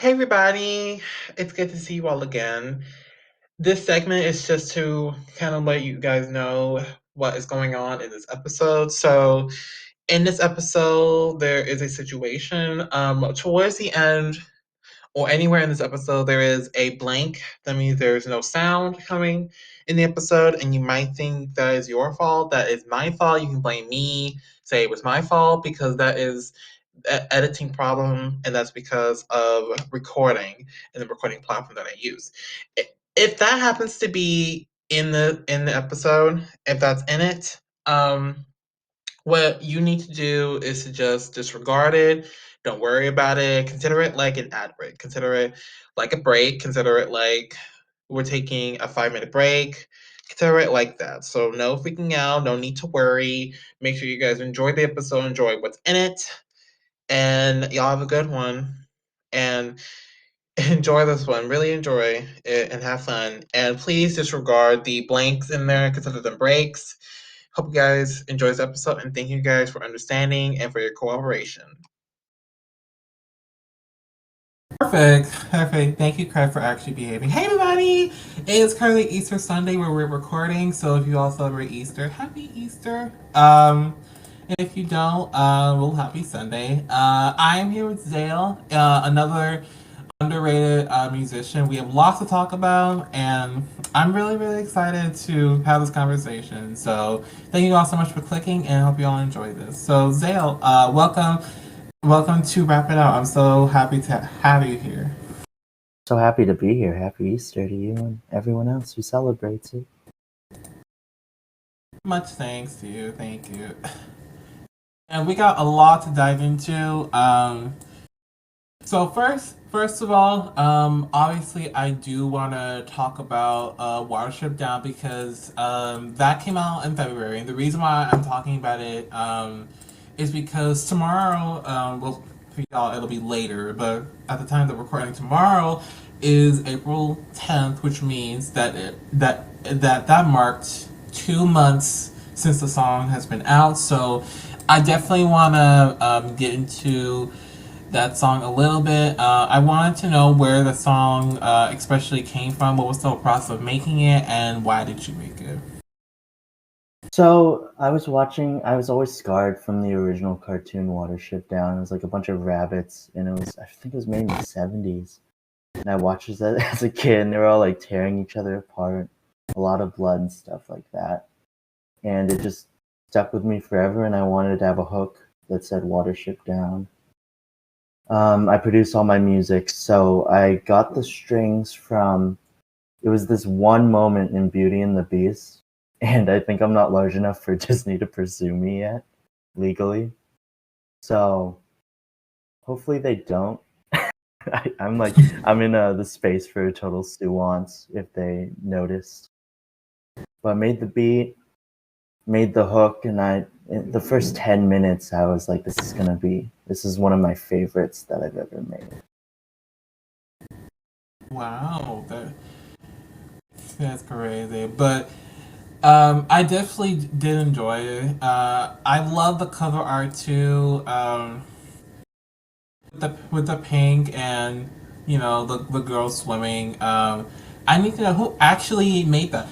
Hey everybody, it's good to see you all again. This segment is just to kind of let you guys know what is going on in this episode. So, in this episode, there is a situation. Towards the end, or anywhere in this episode, there is a blank. That means there's no sound coming in the episode, and you might think that is your fault. That is my fault. You can blame me, say it was my fault, because that is editing problem, and that's because of recording and the recording platform that I use. If that happens to be in the episode, if that's in it, what you need to do is to just disregard it. Don't worry about it. Consider it like an ad break. Consider it like a break. Consider it like we're taking a 5 minute break. Consider it like that. So no freaking out. No need to worry. Make sure you guys enjoy the episode. Enjoy what's in it, and y'all have a good one. And enjoy this one. Really enjoy it and have fun. And please disregard the blanks in there. Consider them breaks. Hope you guys enjoy this episode, and thank you guys for understanding and for your cooperation. Perfect. Perfect. Thank you, Craig, for actually behaving. Hey, everybody! It is currently Easter Sunday where we're recording, so if you all celebrate Easter, happy Easter. If you don't, well, happy Sunday. I'm here with ZAYLE, another underrated musician. We have lots to talk about, and I'm really, really excited to have this conversation. So, thank you all so much for clicking, and I hope you all enjoy this. So, ZAYLE, welcome. Welcome to Wrap It Out. I'm so happy to have you here. So happy to be here. Happy Easter to you and everyone else who celebrates it. Much thanks to you. Thank you. And we got a lot to dive into. So first of all, obviously I do want to talk about Watership Down because that came out in February. And the reason why I'm talking about it is because tomorrow, well, for y'all it'll be later, but at the time that we're recording, tomorrow is April 10th, which means that marked 2 months since the song has been out. So I definitely want to get into that song a little bit. I wanted to know where the song especially came from. What was the process of making it, and why did you make it? So I was always scarred from the original cartoon Watership Down. It was like a bunch of rabbits, and I think it was made in the 70s. And I watched it as a kid, and they were all like tearing each other apart. A lot of blood and stuff like that. And it just stuck with me forever, and I wanted to have a hook that said Watership Down. I produce all my music, so I got the strings from. It was this one moment in Beauty and the Beast, and I think I'm not large enough for Disney to pursue me yet, legally. So hopefully they don't. I'm in the space for a total nuance if they noticed. But I made the beat, made the hook, and in the first 10 minutes I was like, this is one of my favorites that I've ever made. Wow, that's crazy. But I definitely did enjoy it. I love the cover art too. With the pink and the girl swimming. I need to know who actually made that.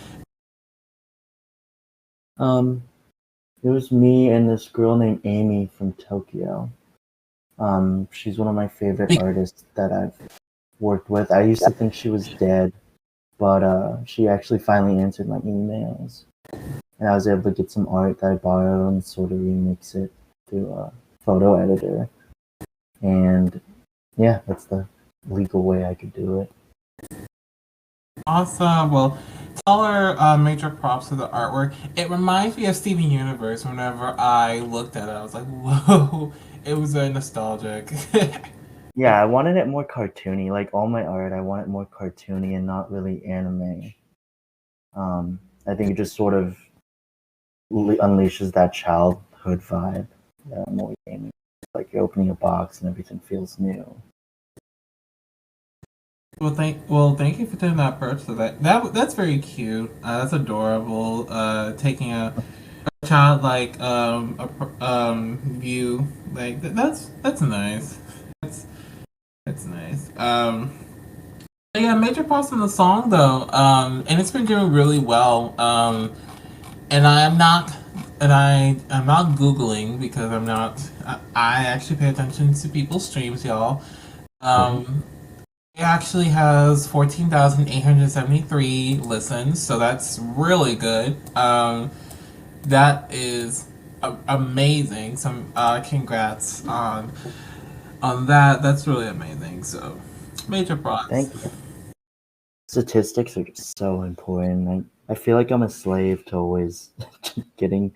It was me and this girl named Amy from Tokyo. She's one of my favorite artists that I've worked with. I used to think she was dead, but she actually finally answered my emails. And I was able to get some art that I borrowed and sort of remix it through a photo editor. And yeah, that's the legal way I could do it. Awesome. Well, tell her major props to the artwork. It reminds me of Steven Universe. Whenever I looked at it, I was like, whoa. It was nostalgic. Yeah, I wanted it more cartoony. Like all my art, I want it more cartoony and not really anime. I think it just sort of unleashes that childhood vibe that I'm always aiming. Like you're opening a box and everything feels new. Well, thank you for taking that approach to that. That's very cute. That's adorable. Taking a childlike view, like that's nice. That's nice. Yeah, major props on the song though, and it's been doing really well. And I'm not googling because I'm not. I actually pay attention to people's streams, y'all. Okay. Um, it actually has 14,873 listens, so that's really good. That is amazing. Some congrats on that. That's really amazing. So, major props. Thank you. Statistics are just so important. I feel like I'm a slave to always getting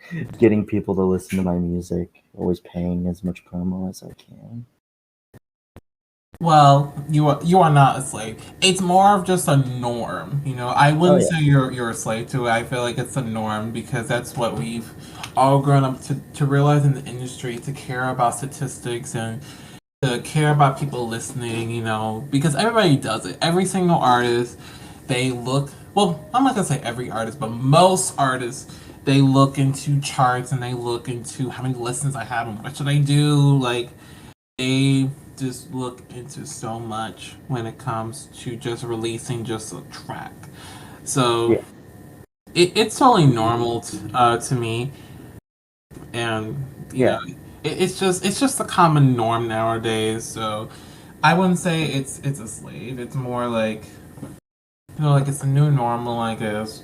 people to listen to my music, always paying as much promo as I can. Well, you are not a slave. It's more of just a norm. You know, I Oh wouldn't yeah. say you're a slave to it. I feel like it's a norm because that's what we've all grown up to realize in the industry, to care about statistics and to care about people listening. You know, because everybody does it. Every single artist, they look. Well, I'm not gonna say every artist, but most artists, they look into charts and they look into how many listens I have and what should I do. Like they just look into so much when it comes to just releasing just a track. So Yeah. it's totally normal to me, and you know, Yeah. it's just a common norm nowadays. So I wouldn't say it's a slave. It's more like like it's a new normal, I guess.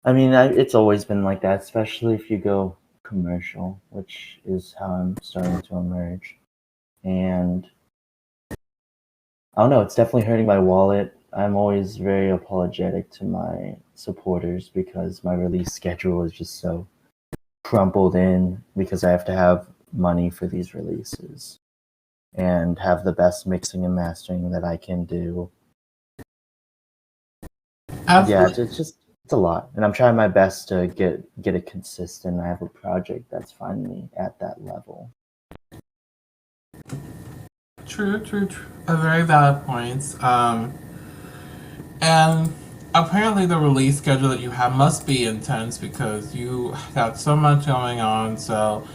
I mean, it's always been like that, especially if you go commercial, which is how I'm starting to emerge. And I don't know, it's definitely hurting my wallet. I'm always very apologetic to my supporters because my release schedule is just so crumpled in because I have to have money for these releases and have the best mixing and mastering that I can do. Yeah, Absolutely. it's a lot, and I'm trying my best to get it consistent. I have a project that's finally at that level. True, true, true. A very valid points. And apparently, the release schedule that you have must be intense because you got so much going on. So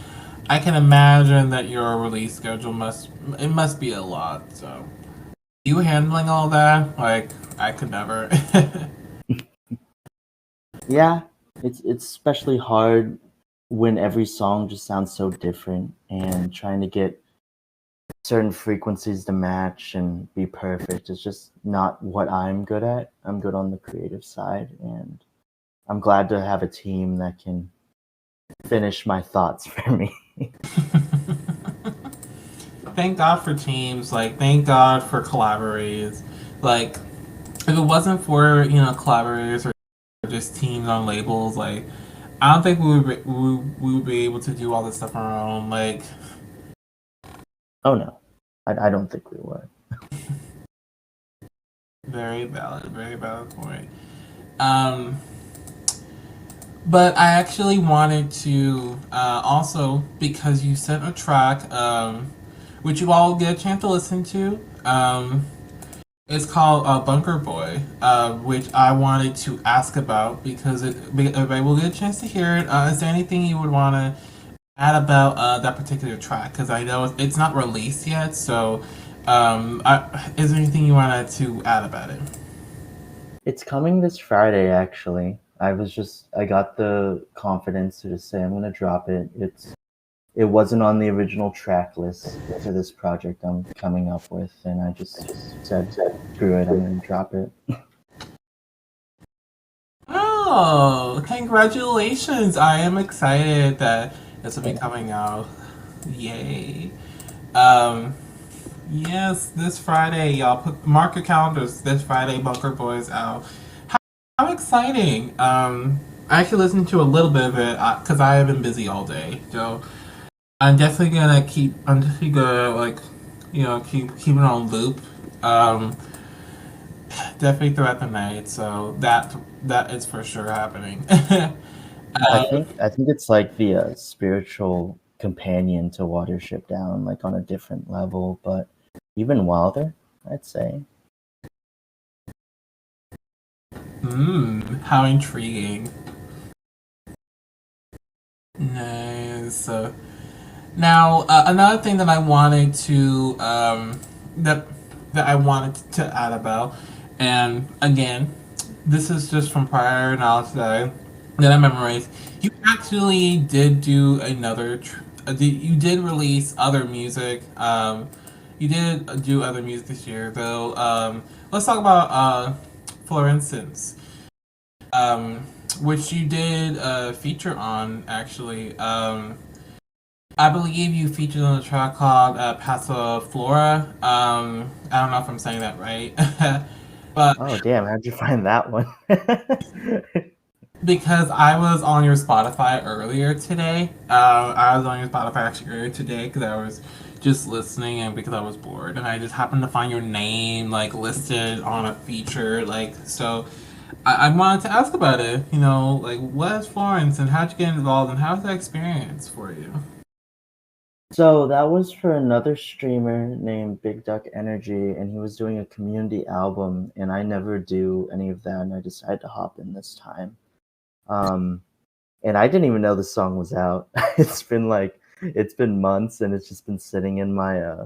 I can imagine that your release schedule must be a lot. So you handling all that, like I could never. Yeah, it's especially hard when every song just sounds so different and trying to get certain frequencies to match and be perfect is just not what I'm good at. I'm good on the creative side, and I'm glad to have a team that can finish my thoughts for me. Thank God for teams. Like thank God for collaborators. Like if it wasn't for collaborators or just teams on labels, like I don't think we would be able to do all this stuff on our own. Like Oh no, I don't think we would. very valid point. Um, but I actually wanted to also because you sent a track, which you all get a chance to listen to. It's called Bunker Boy, which I wanted to ask about because everybody will get a chance to hear it. Is there anything you would want to add about that particular track? Because I know it's not released yet, so is there anything you wanted to add about it? It's coming this Friday, actually. I got the confidence to just say I'm gonna drop it. It wasn't on the original track list for this project I'm coming up with, and I just said, screw it, I'm gonna drop it. Oh, congratulations! I am excited that this will be Thank you. coming out. Yay! Um, yes, this Friday, y'all mark your calendars. This Friday, Bunker Boys out. How exciting! I actually listened to a little bit of it because I have been busy all day. So I'm definitely gonna keep. I'm definitely gonna like, keep it on loop. Um, definitely throughout the night. So that is for sure happening. I think it's like the spiritual companion to Watership Down, like on a different level, but even wilder, I'd say. How intriguing. Nice. Now, another thing that I wanted to that that I wanted to add about. And again, this is just from prior knowledge that I memorized. You actually did do you did release other music. You did do other music this year, though. Let's talk about for instance, um, which you did feature on actually. I believe you featured on a track called Passa Flora. I don't know if I'm saying that right, but Oh damn! How'd you find that one? because I was on your Spotify earlier today. I was on your Spotify actually earlier today because I was just listening and because I was bored, and I just happened to find your name like listed on a feature. Like, so I wanted to ask about it. You know, like what is Florence and how'd you get involved and how's that experience for you? So that was for another streamer named Big Duck Energy, and he was doing a community album, and I never do any of that, and I decided to hop in this time. Um, and I didn't even know the song was out. It's been months, and it's just been sitting in my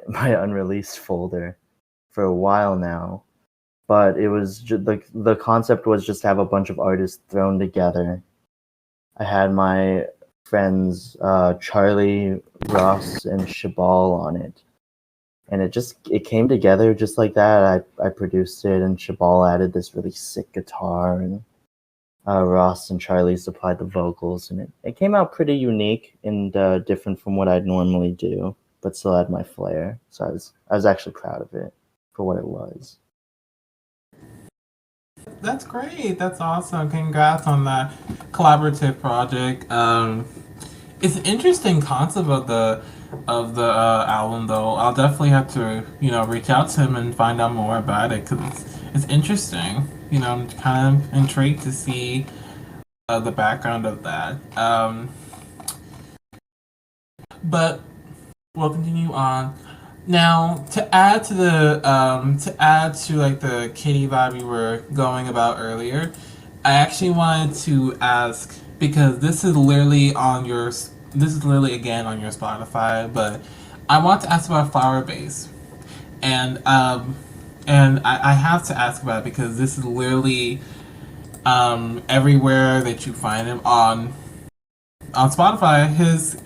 unreleased folder for a while now. But it was just like the concept was just to have a bunch of artists thrown together. I had my friends Charlie, Ross, and Shabal on it, and it came together just like that. I produced it, and Shabal added this really sick guitar, and Ross and Charlie supplied the vocals, and it came out pretty unique and different from what I'd normally do, but still had my flair. So I was actually proud of it for what it was. That's great. That's awesome. Congrats on that collaborative project. It's an interesting concept of the album, though. I'll definitely have to reach out to him and find out more about it because it's interesting. I'm kind of intrigued to see the background of that. But we'll continue on. Now, to add to like the kitty vibe we were going about earlier, I actually wanted to ask because this is literally again on your Spotify, but I want to ask about Flower Base, and I have to ask about it because this is literally everywhere that you find him on Spotify,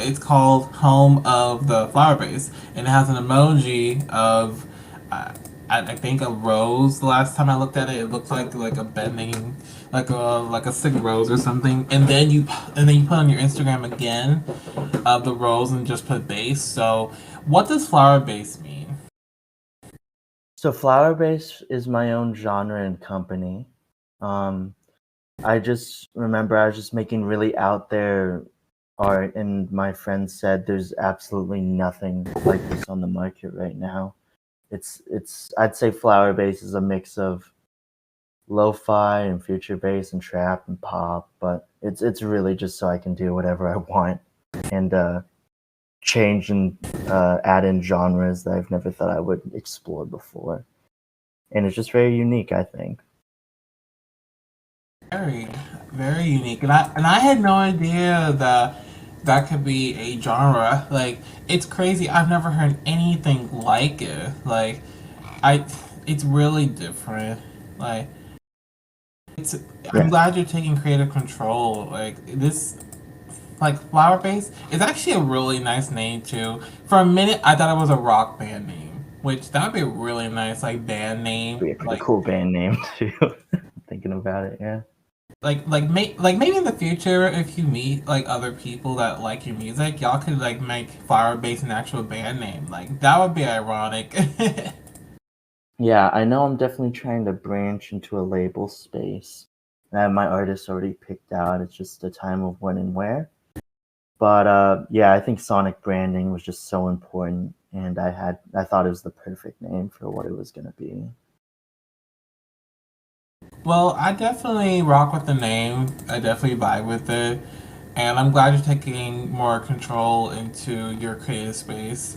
it's called Home of the Flower Base, and it has an emoji of uh, I think a rose. The last time I looked at it, it looked like a bending, like a sick rose or something. And then you put on your Instagram again of the rose and just put base. So what does flower base mean? So Flower Base is my own genre and company. Um, I just remember I was just making really out there art, and my friend said there's absolutely nothing like this on the market right now. It's I'd say Flower Base is a mix of lo-fi and future bass and trap and pop, but it's really just so I can do whatever I want and change and add in genres that I've never thought I would explore before. And it's just very unique, I think. Very, very unique, and I had no idea that that could be a genre. Like it's crazy. I've never heard anything like it. I, it's really different. Like it's. I'm Yeah. glad you're taking creative control. Like this, like flower base is actually a really nice name too. For a minute, I thought it was a rock band name, which that would be a really nice like band name. Be a pretty cool band name too. Thinking about it, yeah. Like maybe in the future if you meet like other people that like your music, y'all could like make flower base an actual band name. Like that would be ironic. Yeah, I know I'm definitely trying to branch into a label space. I have my artists already picked out. It's just a time of when and where. But yeah, I think sonic branding was just so important, and I thought it was the perfect name for what it was gonna be. Well, I definitely rock with the name. I definitely vibe with it. And I'm glad you're taking more control into your creative space.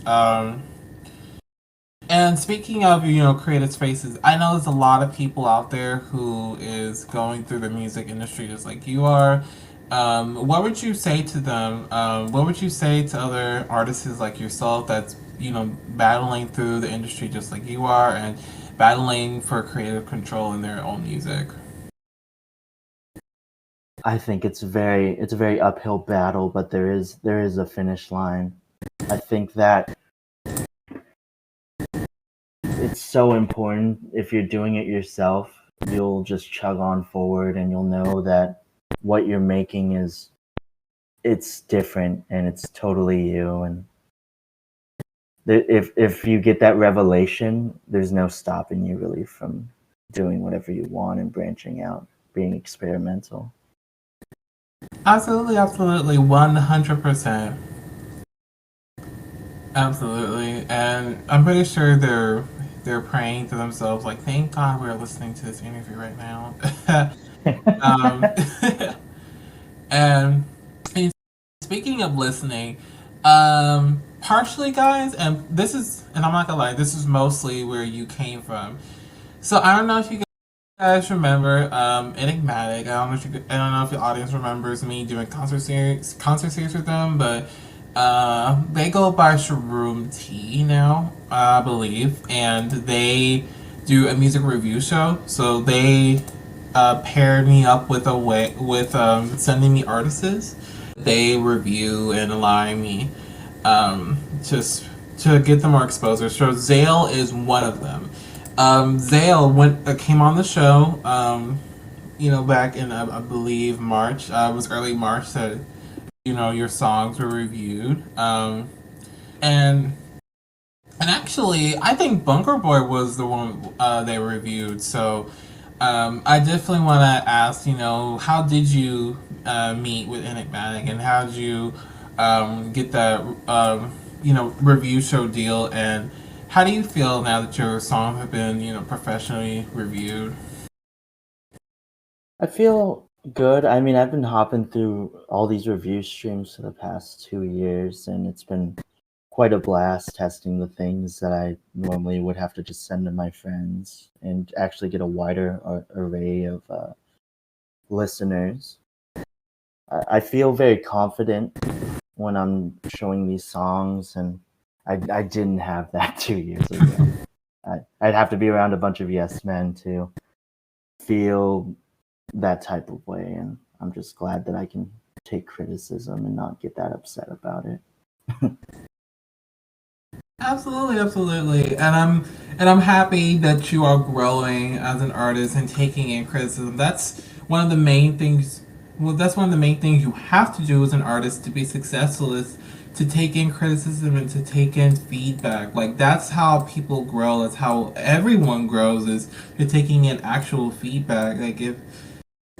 And speaking of, creative spaces, I know there's a lot of people out there who is going through the music industry just like you are. What would you say to them? What would you say to other artists like yourself that's battling through the industry just like you are, and battling for creative control in their own music? I think it's a very uphill battle, but there is a finish line. I think that it's so important. If you're doing it yourself, you'll just chug on forward, and you'll know that what you're making it's different and it's totally you. And if you get that revelation, there's no stopping you really from doing whatever you want and branching out, being experimental. Absolutely, absolutely, 100%. Absolutely, and I'm pretty sure they're praying to themselves like, "Thank God we're listening to this interview right now." um, and, and speaking of listening, partially, guys, and I'm not gonna lie, this is mostly where you came from. So I don't know if you guys remember Enigmatic. I don't know if the audience remembers me doing concert series with them, but they go by Shroom T now, I believe, and they do a music review show. So they paired me up with sending me artists. They review and allow me just to get them more exposure. So ZAYLE is one of them. ZAYLE came on the show, back in I believe March. It was early March that your songs were reviewed, and actually I think Bunker Boy was the one they reviewed. So I definitely want to ask, how did you meet with Enigmatic, and how did you get that review show deal, and how do you feel now that your songs have been professionally reviewed? I feel good. I mean, I've been hopping through all these review streams for the past 2 years, and it's been quite a blast testing the things that I normally would have to just send to my friends and actually get a wider array of listeners. I feel very confident when I'm showing these songs, and I didn't have that 2 years ago. I'd have to be around a bunch of yes men to feel that type of way, and I'm just glad that I can take criticism and not get that upset about it. Absolutely, absolutely, and I'm happy that you are growing as an artist and taking in criticism. That's one of the main things. Well, that's one of the main things you have to do as an artist to be successful, is to take in criticism and to take in feedback. Like, that's how people grow. That's how everyone grows, is you're taking in actual feedback.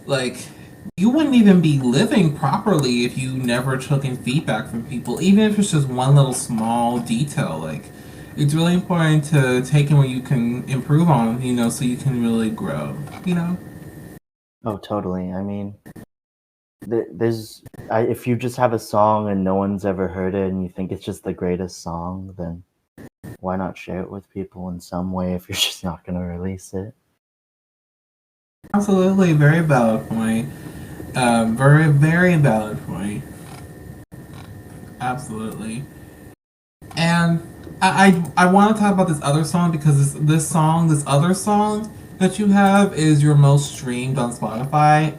Like you wouldn't even be living properly if you never took in feedback from people, even if it's just one little small detail. Like, it's really important to take in what you can improve on, so you can really grow. Oh, totally. I mean, if you just have a song and no one's ever heard it and you think it's just the greatest song, then why not share it with people in some way if you're just not going to release it? Absolutely, very valid point. Very, very valid point. Absolutely. And I want to talk about this other song, because this other song that you have is your most streamed on Spotify.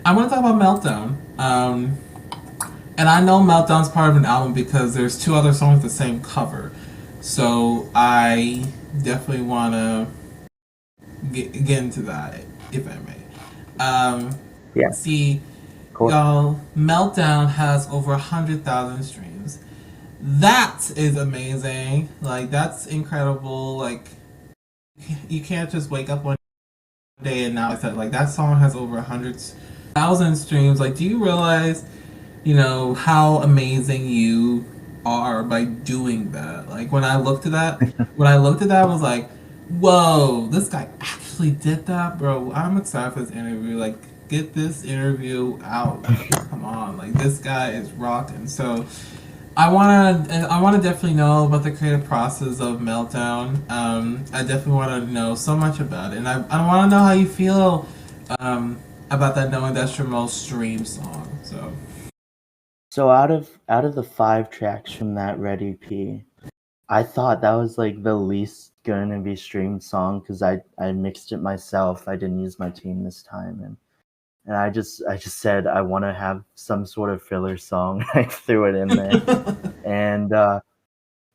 I want to talk about Meltdown. And I know Meltdown's part of an album because there's two other songs with the same cover. So I definitely want to get into that, if I may. Yeah. See, y'all, Meltdown has over 100,000 streams. That is amazing. Like, that's incredible. Like, you can't just wake up one day and now it's that song has over 100,000 streams. Like, do you realize, how amazing you are by doing that? Like, when I looked at that, I was like, whoa, this guy actually did that, bro. I'm excited for this interview. Like, get this interview out. Come on, like, this guy is rocking. So I wanna definitely know about the creative process of Meltdown. I definitely want to know so much about it, and I want to know how you feel about that, knowing that's your most streamed song. So out of the 5 tracks from that Red EP, I thought that was like the least gonna be streamed song because I mixed it myself. I didn't use my team this time, and I just said I want to have some sort of filler song. I threw it in there, and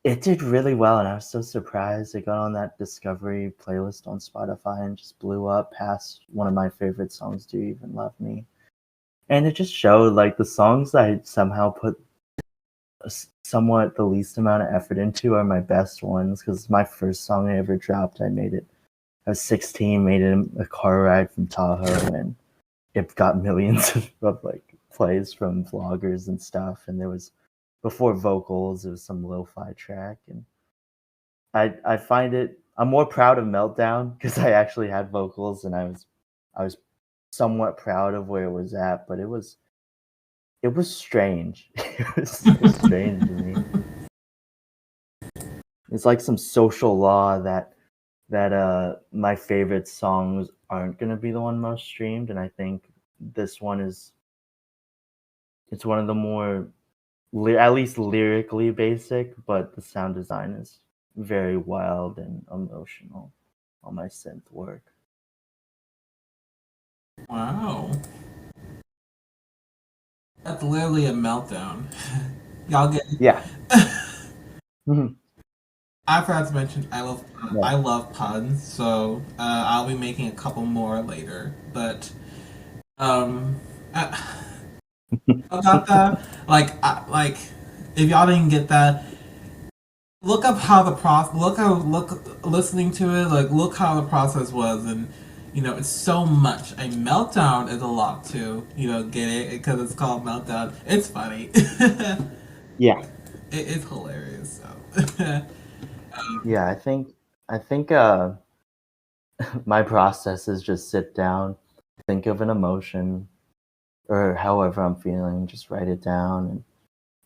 it did really well, and I was so surprised. It got on that Discovery playlist on Spotify and just blew up past one of my favorite songs, Do You Even Love Me? And it just showed like the songs I somehow put somewhat the least amount of effort into are my best ones because my first song I ever dropped, I made it. I was 16, made it a car ride from Tahoe, and it got millions of like plays from vloggers and stuff. And there was before vocals, it was some lo-fi track, and I find it. I'm more proud of Meltdown because I actually had vocals, and I was somewhat proud of where it was at, but it was strange. It was so strange to me. It's like some social law that my favorite songs aren't gonna be the one most streamed, and I think this one is. It's one of the more, at least lyrically basic, but the sound design is very wild and emotional on my synth work. Wow. That's literally a meltdown. Y'all get it? Yeah. Mhm. I forgot to mention I Yeah. love puns, so I'll be making a couple more later. But I, about that, like if y'all didn't get that, look up how the process. Look listening to it. Like look how the process was, and it's so much. A meltdown is a lot too. Get it because it's called meltdown. It's funny. Yeah. It's hilarious. So. Yeah, I think my process is just sit down, think of an emotion or however I'm feeling, just write it down,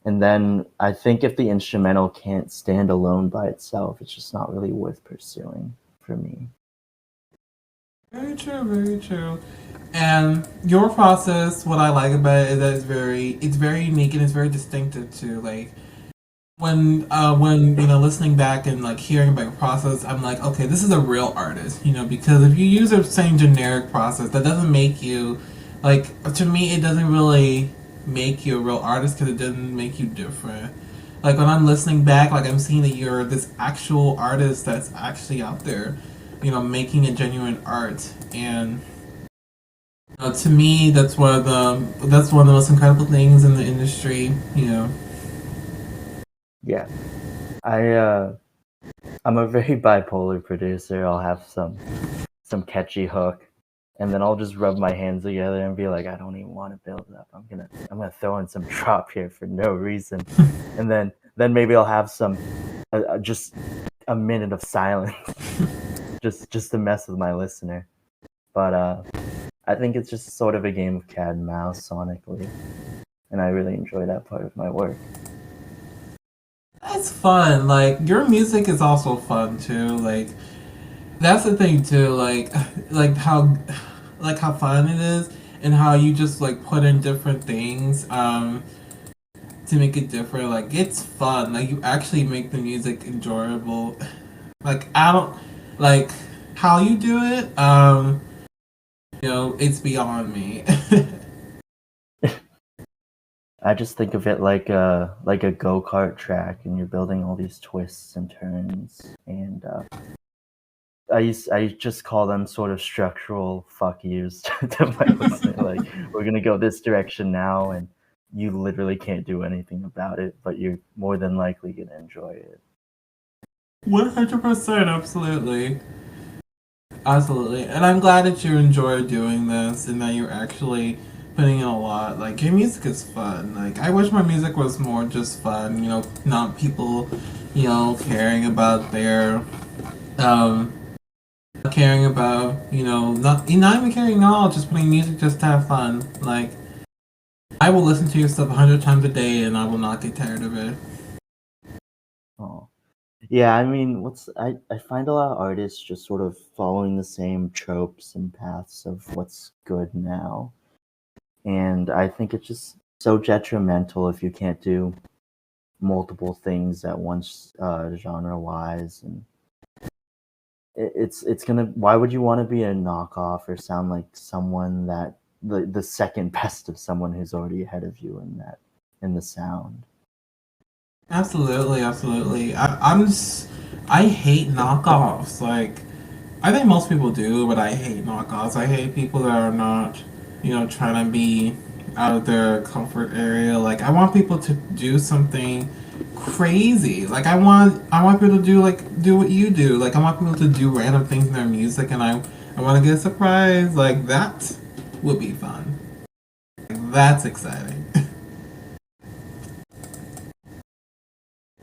and then I think if the instrumental can't stand alone by itself, it's just not really worth pursuing for me. Very true, very true. And your process, what I like about it is that it's very unique and it's very distinctive too. Like when listening back and like hearing about your process, I'm like, okay, this is a real artist. Because if you use the same generic process, that doesn't make you like to me, it doesn't really make you a real artist because it doesn't make you different. Like when I'm listening back, like I'm seeing that you're this actual artist that's actually out there, making a genuine art. And to me, that's one of the most incredible things in the industry. Yeah. I I'm a very bipolar producer. I'll have some catchy hook, and then I'll just rub my hands together and be like, I don't even want to build it up. I'm gonna throw in some drop here for no reason, and then maybe I'll have some just a minute of silence, just to mess with my listener. But I think it's just sort of a game of cat and mouse sonically, and I really enjoy that part of my work. It's fun. Like your music is also fun too. Like that's the thing too. Like how fun it is, and how you just like put in different things to make it different. Like it's fun. Like you actually make the music enjoyable. Like I don't like how you do it. It's beyond me. I just think of it like a go-kart track, and you're building all these twists and turns, and I just call them sort of structural fuck yous to my listener. Like we're gonna go this direction now, and you literally can't do anything about it, but you're more than likely gonna enjoy it. 100%, absolutely. Absolutely. And I'm glad that you enjoy doing this and that you're actually putting in a lot. Like, your music is fun. Like, I wish my music was more just fun, not people, caring about their, um, caring about, not even caring at all, just putting music just to have fun. Like, I will listen to your stuff 100 times a day and I will not get tired of it. Oh. Yeah, I mean, I find a lot of artists just sort of following the same tropes and paths of what's good now. And I think it's just so detrimental if you can't do multiple things at once, genre wise, and it's gonna. Why would you want to be a knockoff or sound like someone that the second best of someone who's already ahead of you in the sound? Absolutely, absolutely. I hate knockoffs. Like, I think most people do, but I hate knockoffs. I hate people that are not, trying to be out of their comfort area. Like, I want people to do something crazy. Like, I want people to do what you do. Like, I want people to do random things in their music, and I want to get a surprise. Like, that would be fun. Like, that's exciting.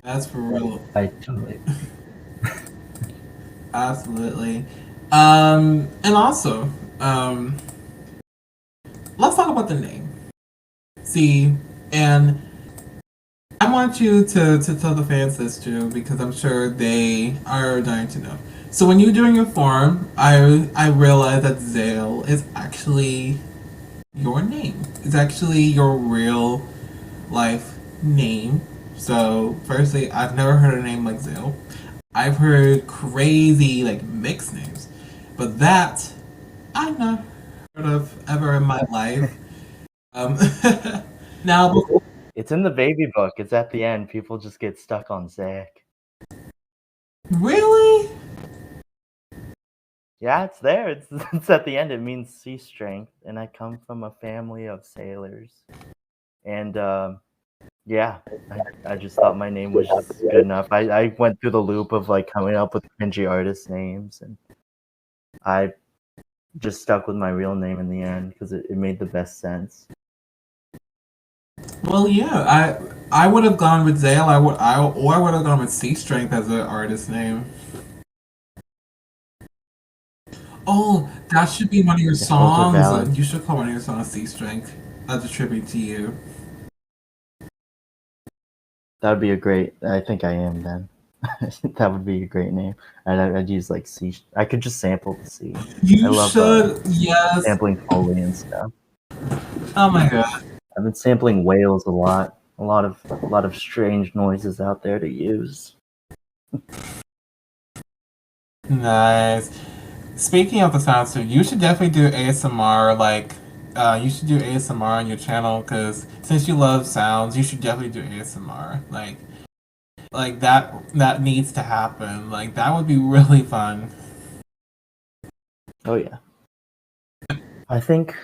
That's for real. I totally. Absolutely. And also, um, let's talk about the name. See, and I want you to tell the fans this too, because I'm sure they are dying to know. So when you're doing your form, I realized that ZAYLE is actually your name. It's actually your real life name. So firstly, I've never heard a name like ZAYLE. I've heard crazy like mixed names, but that I've not heard of ever in my life. Um, now, It's in the baby book. It's at the end. People just get stuck on Zach. really? Yeah, it's there. It's at the end. It means sea strength, and I come from a family of sailors. And yeah, I just thought my name was just good enough. I went through the loop of like coming up with cringy artist names, and I just stuck with my real name in the end because it made the best sense. Well, yeah, I would have gone with ZAYLE. I would have gone with Sea Strength as an artist name. Oh, that should be one of your If both are songs. valid, You should call one of your songs Sea Strength as a tribute to you. that would be a great. I think I am then. That would be a great name. I'd use like C. I could just sample the C. I You love should, yes. sampling Foley and stuff. Oh my god. I've been sampling whales a lot. A lot of strange noises out there to use. Nice. Speaking of the sounds too, you should definitely do ASMR. Like, you should do ASMR on your channel because since you love sounds, you should definitely do ASMR. Like that needs to happen. Like that would be really fun. Oh yeah. I think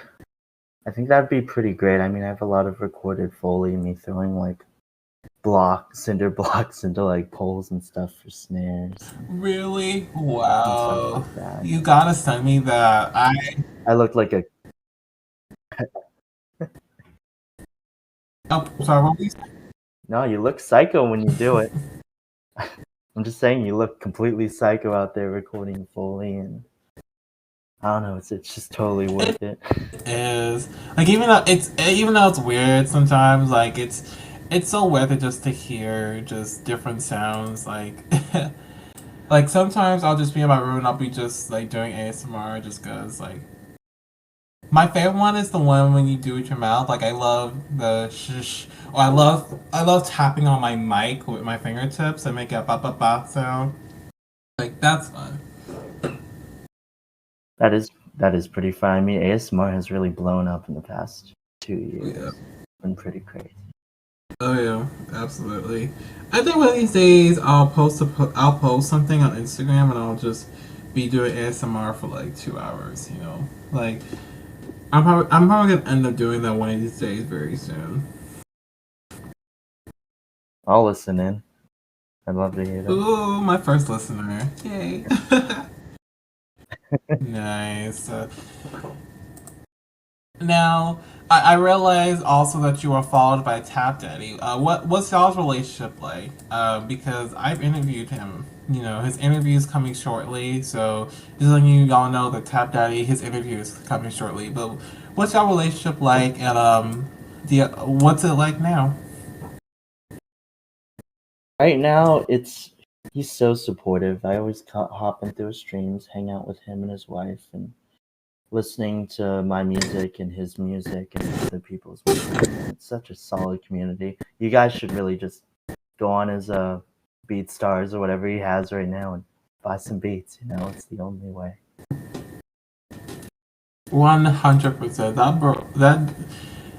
that'd be pretty great. I mean, I have a lot of recorded Foley, me throwing like cinder blocks into like poles and stuff for snares Really? and stuff Wow. like that. You gotta send me that. I look like a. Oh, sorry. What were you saying? No, you look psycho when you do it. I'm just saying, you look completely psycho out there recording Foley, and I don't know. It's just totally worth it. Is like even though it's weird sometimes, like it's so worth it just to hear just different sounds. Like like sometimes I'll just be in my room and I'll be just like doing ASMR just cause like my favorite one is the one when you do it with your mouth. Like I love the shh, or I love tapping on my mic with my fingertips and make a ba ba ba sound. Like that's fun. That is pretty fun. I mean, ASMR has really blown up in the past 2 years. Yeah. It's been pretty crazy. Oh yeah, absolutely. I think one of these days I'll post something on Instagram and I'll just be doing ASMR for like 2 hours. Like I'm probably gonna end up doing that one of these days very soon. I'll listen in. I'd love to hear that. Ooh, my first listener! Yay! Nice. Now, I realize also that you are followed by Tap Daddy. What's y'all's relationship like? Because I've interviewed him. His interview is coming shortly. So just letting y'all know that Tap Daddy, his interview is coming shortly. But what's y'all relationship like? And what's it like now? Right now, he's so supportive. I always hop into his streams, hang out with him and his wife, and listening to my music and his music and other people's music. It's such a solid community. You guys should really just go on his Beat Stars or whatever he has right now and buy some beats. You know, it's the only way. 100%. That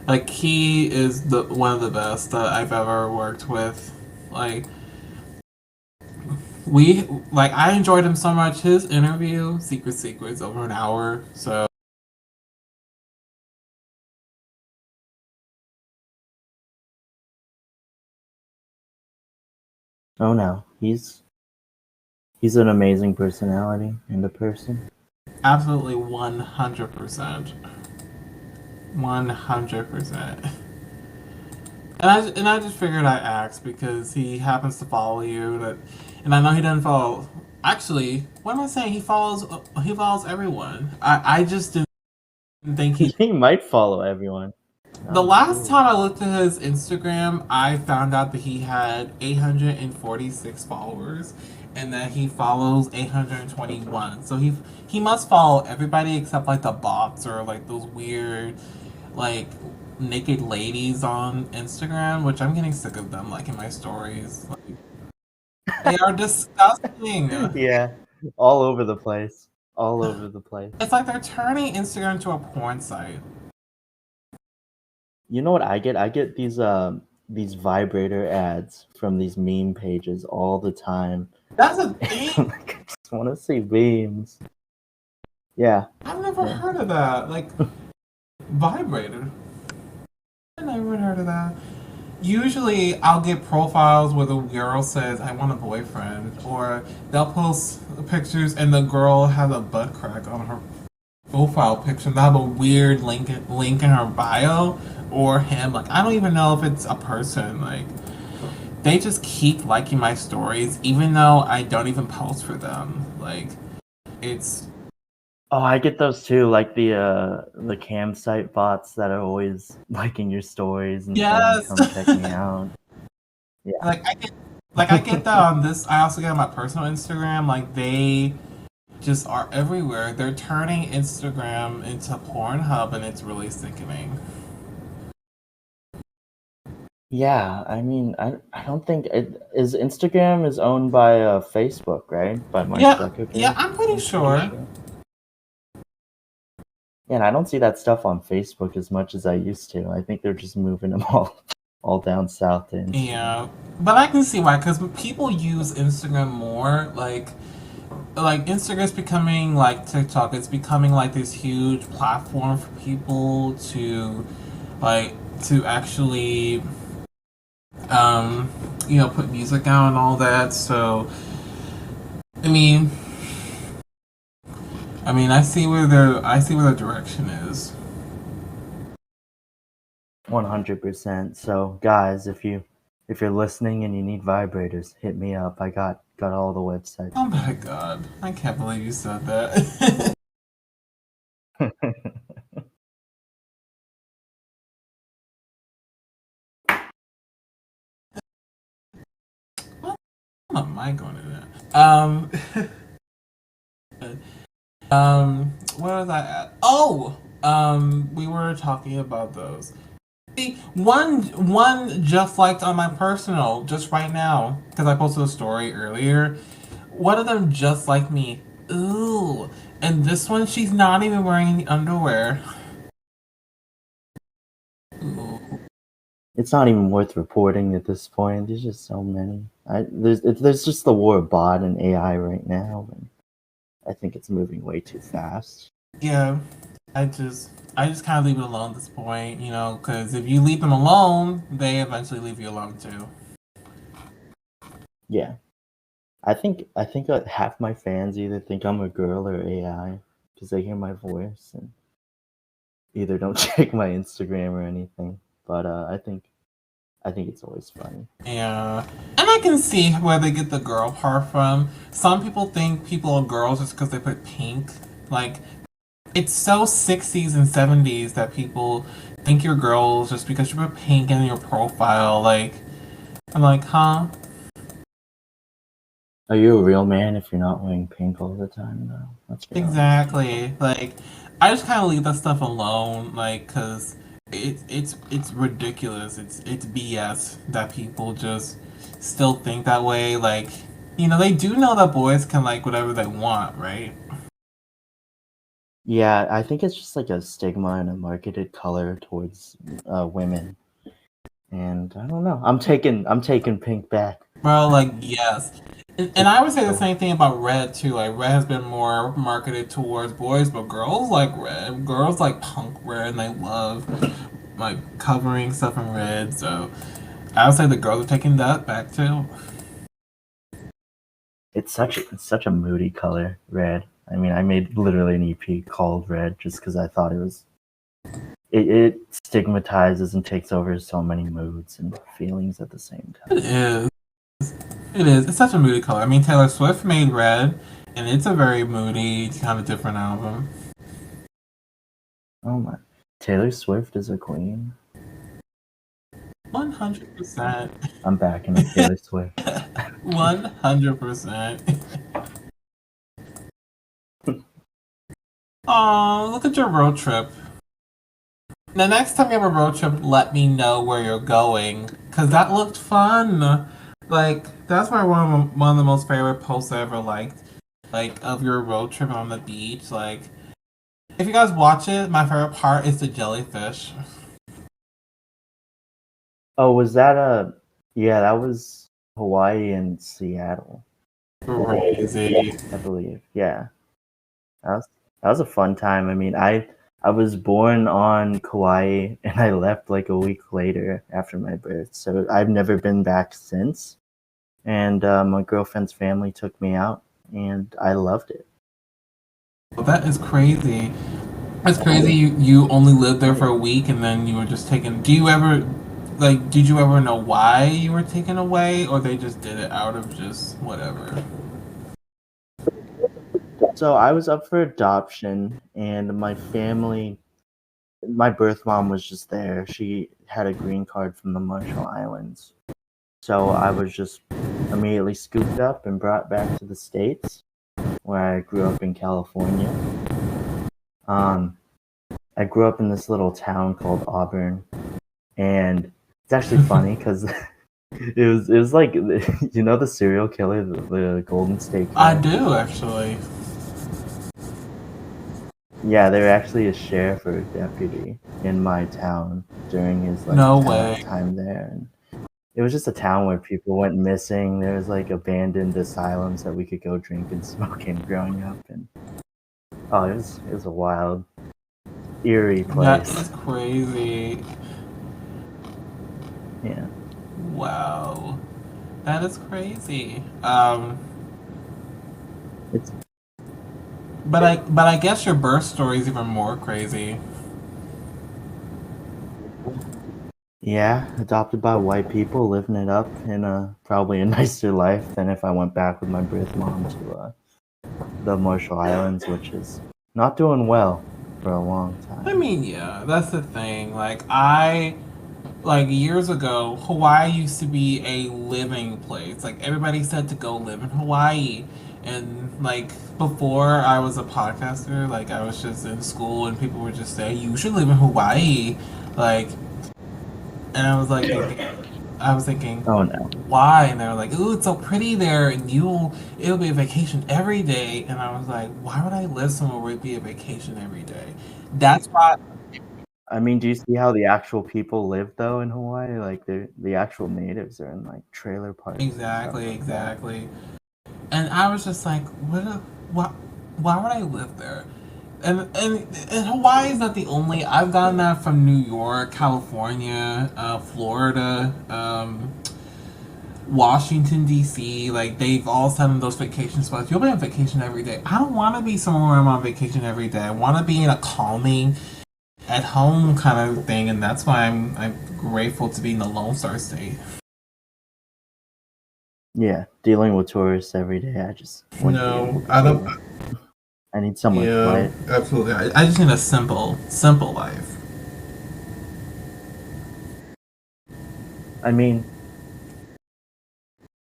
like he is the one of the best that I've ever worked with. Like I enjoyed him so much. His interview, Secret's over an hour. So Oh no, he's an amazing personality and a person. absolutely 100%. 100%. And I just figured I'd ask because he happens to follow you, and I know he doesn't follow. Actually, what am I saying? He follows everyone. I just didn't think he. He might follow everyone. The last time I looked at his Instagram, I found out that he had 846 followers, and that he follows 821. So he must follow everybody except like the bots or like those weird like naked ladies on Instagram, which I'm getting sick of them like in my stories. Like, they are disgusting. Yeah, all over the place. All over the place. It's like they're turning Instagram into a porn site. You know what I get? I get these vibrator ads from these meme pages all the time. That's a thing. Like, I just want to see memes. Yeah. I've never heard of that. Like vibrator. I've never heard of that. Usually, I'll get profiles where the girl says, "I want a boyfriend," or they'll post pictures and the girl has a butt crack on her profile picture. They'll have a weird link in her bio or him. Like I don't even know if it's a person. Like they just keep liking my stories, even though I don't even post for them. Like it's. Oh, I get those too, like the campsite bots that are always liking your stories and Yes. saying, "Come check me out." Yeah. I get that on this. I also get on my personal Instagram. Like they just are everywhere. They're turning Instagram into Pornhub, and it's really sickening. Yeah, I mean, I don't think Instagram is owned by Facebook, right? By Mark Zuckerberg. Yeah, I'm pretty sure. Yeah, and I don't see that stuff on Facebook as much as I used to. I think they're just moving them all down south to Instagram. Yeah, but I can see why, because people use Instagram more. Like Instagram's becoming like TikTok. It's becoming like this huge platform for people to actually put music out and all that. So I mean I see where the direction is. 100%. So guys, if you're listening and you need vibrators, hit me up. I got all the websites. Oh my god, I can't believe you said that. What am I going to do? Where was I at? Oh, we were talking about those. See, one just liked on my personal just right now because I posted a story earlier. One of them just like me. Ooh, and this one she's not even wearing any underwear. Ooh. It's not even worth reporting at this point. There's just so many. There's just the war of bot and AI right now, and I think it's moving way too fast. Yeah, I just kind of leave it alone at this point, because if you leave them alone, they eventually leave you alone too. Yeah, I think half my fans either think I'm a girl or AI because they hear my voice and either don't check my Instagram or anything. But I think it's always funny. Yeah, and I can see where they get the girl part from. Some people think people are girls just because they put pink. Like, it's so 60s and 70s that people think you're girls just because you put pink in your profile. Like, I'm like, huh? Are you a real man if you're not wearing pink all the time, though? That's exactly. Like, I just kind of leave that stuff alone, like, cause it's ridiculous. It's BS that people just still think that way. Like, they do know that boys can like whatever they want, right? Yeah, I think it's just like a stigma and a marketed color towards women, and I don't know. I'm taking pink back. Bro, like, yes. And I would say the same thing about red too. Like, red has been more marketed towards boys, but girls like red. Girls like punk red, and they love like covering stuff in red. So I would say the girls are taking that back too. It's such a moody color, red. I mean, I made literally an EP called Red just because I thought it stigmatizes and takes over so many moods and feelings at the same time. It is. It is. It's such a moody color. I mean, Taylor Swift made red, and it's a very moody, kind of different album. Oh my, Taylor Swift is a queen. 100%. I'm backing up Taylor Swift. 100%. Oh, look at your road trip. The next time you have a road trip, let me know where you're going, because that looked fun. Like, that's why one of the most favorite posts I ever liked, like, of your road trip on the beach. Like, if you guys watch it, my favorite part is the jellyfish. Oh, was that yeah, that was Hawaii and Seattle, Crazy. I believe. Yeah. That was a fun time. I mean, I was born on Kauai and I left like a week later after my birth. So I've never been back since. And my girlfriend's family took me out and I loved it. Well, that is crazy. It's crazy you only lived there for a week and then you were just taken. Did you ever know why you were taken away, or they just did it out of just whatever? So I was up for adoption and my birth mom was just there. She had a green card from the Marshall Islands. So I was just immediately scooped up and brought back to the States, where I grew up in California. I grew up in this little town called Auburn, and it's actually funny because it was like the serial killer, the Golden State Killer. I do actually. Yeah, they were actually a sheriff or a deputy in my town during his No way. time there. And it was just a town where people went missing. There was like abandoned asylums that we could go drink and smoke in growing up, and it was a wild, eerie place. That is crazy. Yeah. Wow. That is crazy. It's But I guess your birth story is even more crazy. Yeah, adopted by white people, living it up in probably a nicer life than if I went back with my birth mom to the Marshall Islands, which is not doing well for a long time. I mean, yeah, that's the thing. Like years ago, Hawaii used to be a living place. Like everybody said to go live in Hawaii. And like before I was a podcaster, like I was just in school and people would just say, you should live in Hawaii. Like, and I was thinking, Oh no. why? And they were like, ooh, it's so pretty there, and it'll be a vacation every day. And I was like, why would I live somewhere where it'd be a vacation every day? That's why. I mean, do you see how the actual people live though in Hawaii? Like the actual natives are in like trailer parks. Exactly. And I was just like, why would I live there? And Hawaii is not the only. I've gotten that from New York, California, Florida, Washington D.C. Like they've all said in those vacation spots, you'll be on vacation every day. I don't want to be somewhere where I'm on vacation every day. I want to be in a calming, at home kind of thing, and that's why I'm grateful to be in the Lone Star State. Yeah, dealing with tourists every day. I just wouldn't be able to I do don't. it. I need somewhere quiet. Absolutely. I just need a simple life. I mean,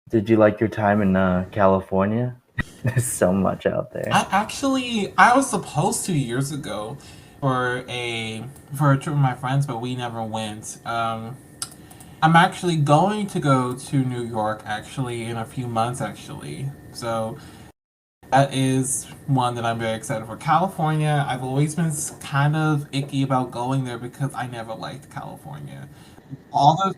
did you like your time in California? There's so much out there. I was supposed to years ago for a trip with my friends, but we never went. I'm actually going to go to New York actually in a few months actually. So that is one that I'm very excited for. California, I've always been kind of icky about going there because I never liked California. All the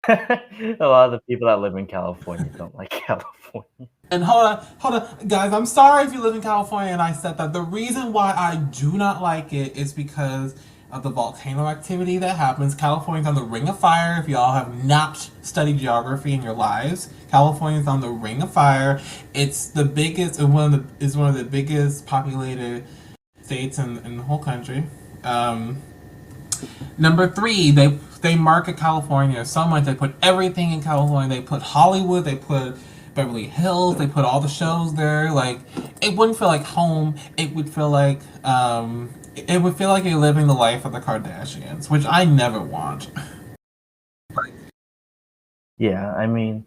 A lot of the people that live in California don't like California. And hold on, guys. I'm sorry if you live in California and I said that. The reason why I do not like it is because of the volcano activity that happens. California's on the Ring of Fire. If y'all have not studied geography in your lives, California's on the Ring of Fire. It's the biggest, one of the biggest populated states in the whole country. Number three, they market California so much. They put everything in California. They put Hollywood. They put Beverly Hills. They put all the shows there. Like it wouldn't feel like home. It would feel like you're living the life of the Kardashians, which I never want. Yeah, I mean,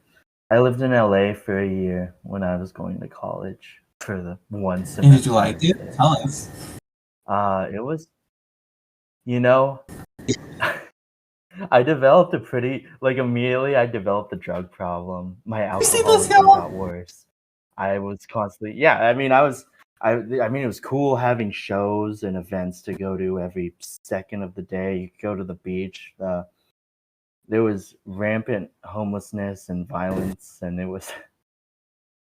I lived in LA for a year when I was going to college for the one semester. And did you like it? Tell us. It was, you know, I developed a pretty immediately. I developed a drug problem. My alcoholism got worse. I was constantly, yeah. I mean, I mean, it was cool having shows and events to go to every second of the day. You could go to the beach. There was rampant homelessness and violence, and it was.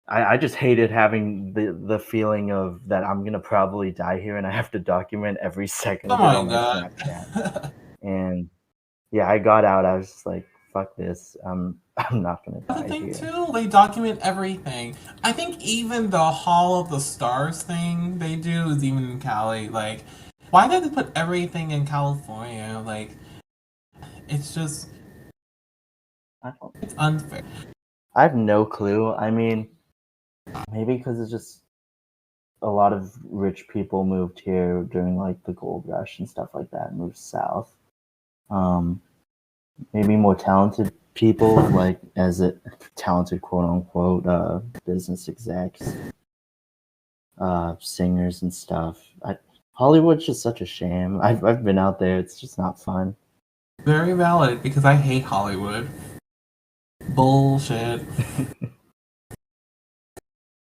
I just hated having the feeling of that I'm gonna probably die here, and I have to document every second of it on my Snapchat. And yeah, I got out. I was just like, "Fuck this! I'm not gonna die thing here." Too, they document everything. I think even the Hall of the Stars thing they do is even in Cali. Like, why did they put everything in California? Like, it's just it's unfair. I have no clue. I mean, maybe because it's just a lot of rich people moved here during the gold rush and stuff like that, moved south. Maybe more talented people, talented quote unquote business execs, singers and stuff. Hollywood's just such a shame. I've been out there. It's just not fun. Very valid because I hate Hollywood. Bullshit.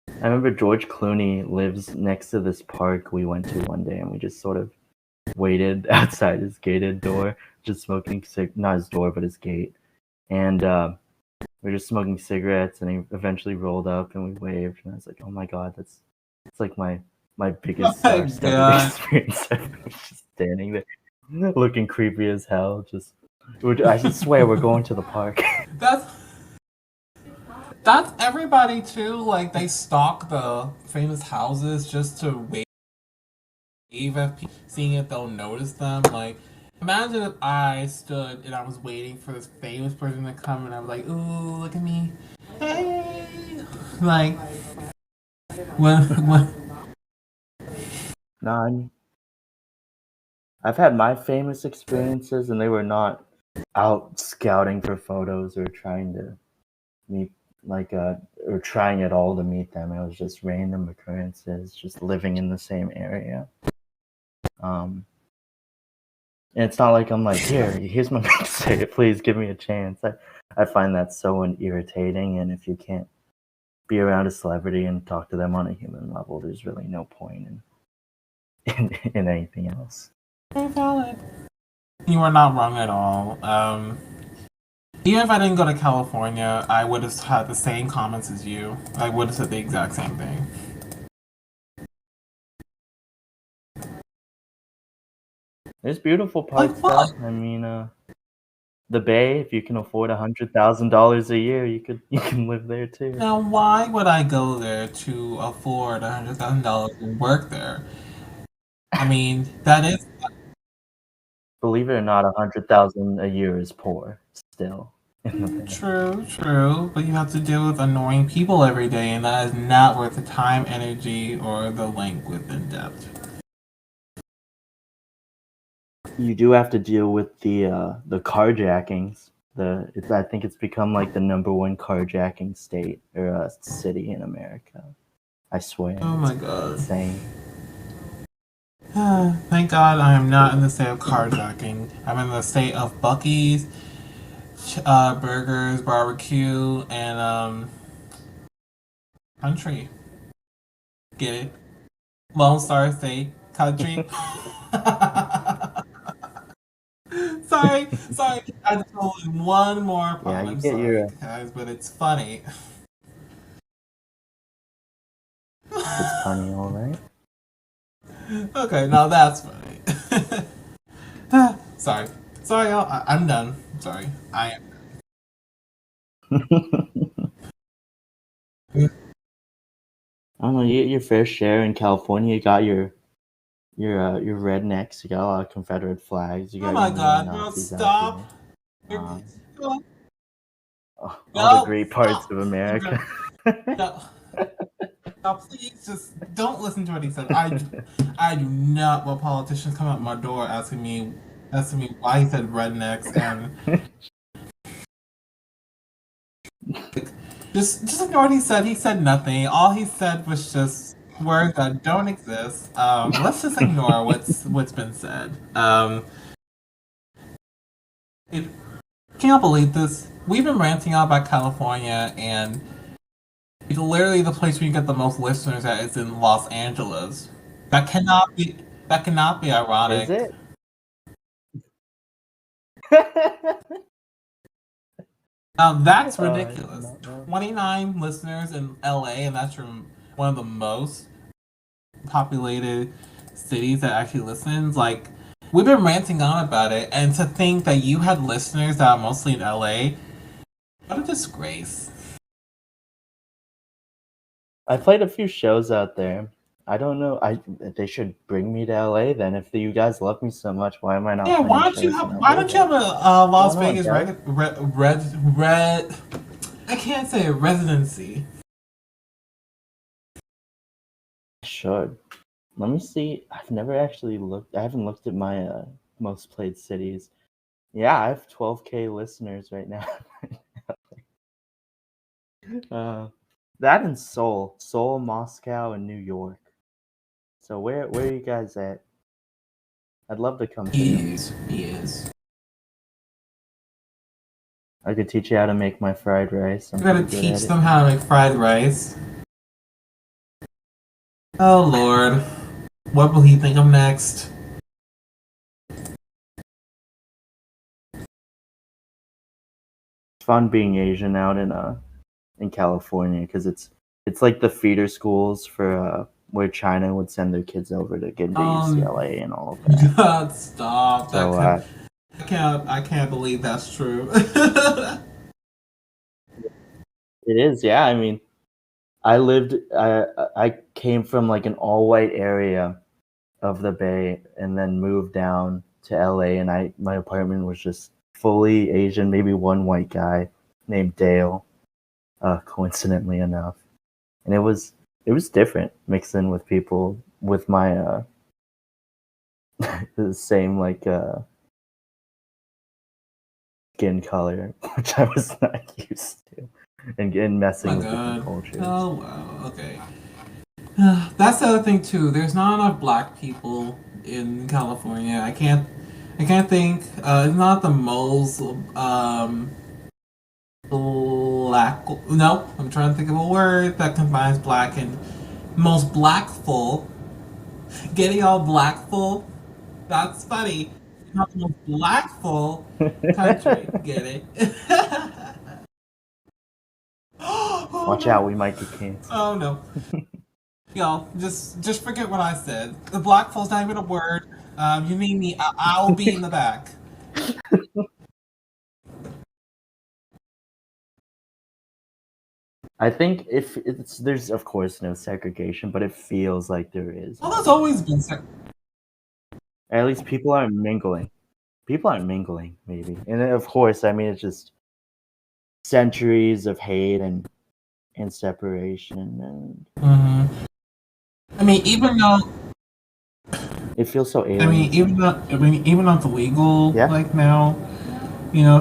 I remember George Clooney lives next to this park we went to one day, and we just sort of waited outside his gated door, just smoking not his door, but his gate. And we were just smoking cigarettes, and he eventually rolled up, and we waved, and I was like, "Oh my god, it's like my biggest star-studded experience ever." Just standing there, looking creepy as hell. I swear we're going to the park. That's everybody too. Like they stalk the famous houses just to wave at people, seeing if they'll notice them. Like, imagine if I stood and I was waiting for this famous person to come, and I was like, "Ooh, look at me, hey!" Like, when. No, I've had my famous experiences, and they were not out scouting for photos or trying to meet or trying at all to meet them. It was just random occurrences, just living in the same area. And it's not like I'm like, here's my mixtape, please give me a chance. I find that so irritating, and if you can't be around a celebrity and talk to them on a human level, there's really no point in anything else. Very valid. You are not wrong at all. Even if I didn't go to California, I would have had the same comments as you. I would have said the exact same thing. There's beautiful parts though. I mean, the Bay. If you can afford $100,000 a year, you can live there too. Now, why would I go there to afford $100,000 and work there? I mean, that is. Believe it or not, $100,000 a year is poor still. True, but you have to deal with annoying people every day, and that is not worth the time, energy, or the length and depth. You do have to deal with the carjackings. I think it's become the number one carjacking state or city in America. I swear. Oh my god. Insane. Thank God I am not in the state of carjacking. I'm in the state of Buc-ee's, burgers, barbecue, and country. Get it? Lone Star State country. sorry. I told you one more Yeah, pun. you I'm get sorry, your. guys, but it's funny. It's funny, all right. Okay, now that's funny. Sorry, I'm done. Sorry, I am. I don't know. You get your fair share in California. You got your rednecks. You got a lot of Confederate flags. You Oh got your my neo God! No, Nazis out stop! here. You're, Um, no, all the great parts stop! of America. No, no, please just don't listen to what he said. I do not want politicians come at my door asking me why he said rednecks and just ignore what he said. He said nothing. All he said was just words that don't exist. Let's just ignore what's been said. It, can't believe this. We've been ranting out about California, and it's literally the place where you get the most listeners at is in Los Angeles. That cannot be. That cannot be Is ironic. it? That's I did ridiculous. not know. 29 listeners in LA, and that's from one of the most populated cities that actually listens. Like, we've been ranting on about it, and to think that you had listeners that are mostly in LA, what a disgrace. I played a few shows out there. I don't know. They should bring me to LA then. If you guys love me so much, why am I not Yeah, playing shows in why LA don't you have then? a What's Las going on, Vegas guys? red I can't say residency. I should. Let me see. I've never actually looked. I haven't looked at my most played cities. Yeah, I have 12K listeners right now. That in Seoul, Moscow, and New York. So where are you guys at? I'd love to come to you. He is. I could teach you how to make my fried rice. I'm You gotta pretty good teach at it. them how to make fried rice. Oh Lord. What will he think of next? It's fun being Asian out in California because it's like the feeder schools for where China would send their kids over to get into UCLA and all of that. God, stop. So I can't believe that's true. it is, yeah. I mean, I came from like an all white area of the Bay and then moved down to LA, and my apartment was just fully Asian, maybe one white guy named Dale, coincidentally enough. And it was different mixing with people with my the same like skin color, which I was not used to, and messing My with different God. cultures. Oh wow. Okay. That's the other thing too. There's not enough black people in California. I can't think. It's not the most black. No, I'm trying to think of a word that combines black and most blackful. Getting all blackful. That's funny. Not the most blackful country. Get it? Oh Watch no. out, we might get canceled. Oh no. Y'all, just forget what I said. The blackfall's not even a word. You need me. I'll be in the back. I think if there's of course no segregation, but it feels like there is. Well, there's always been. At least people aren't mingling. People aren't mingling, maybe. And then, of course, I mean, it's just centuries of hate and separation, and I mean, even though it feels so alien. even though it's illegal, Yeah. like now,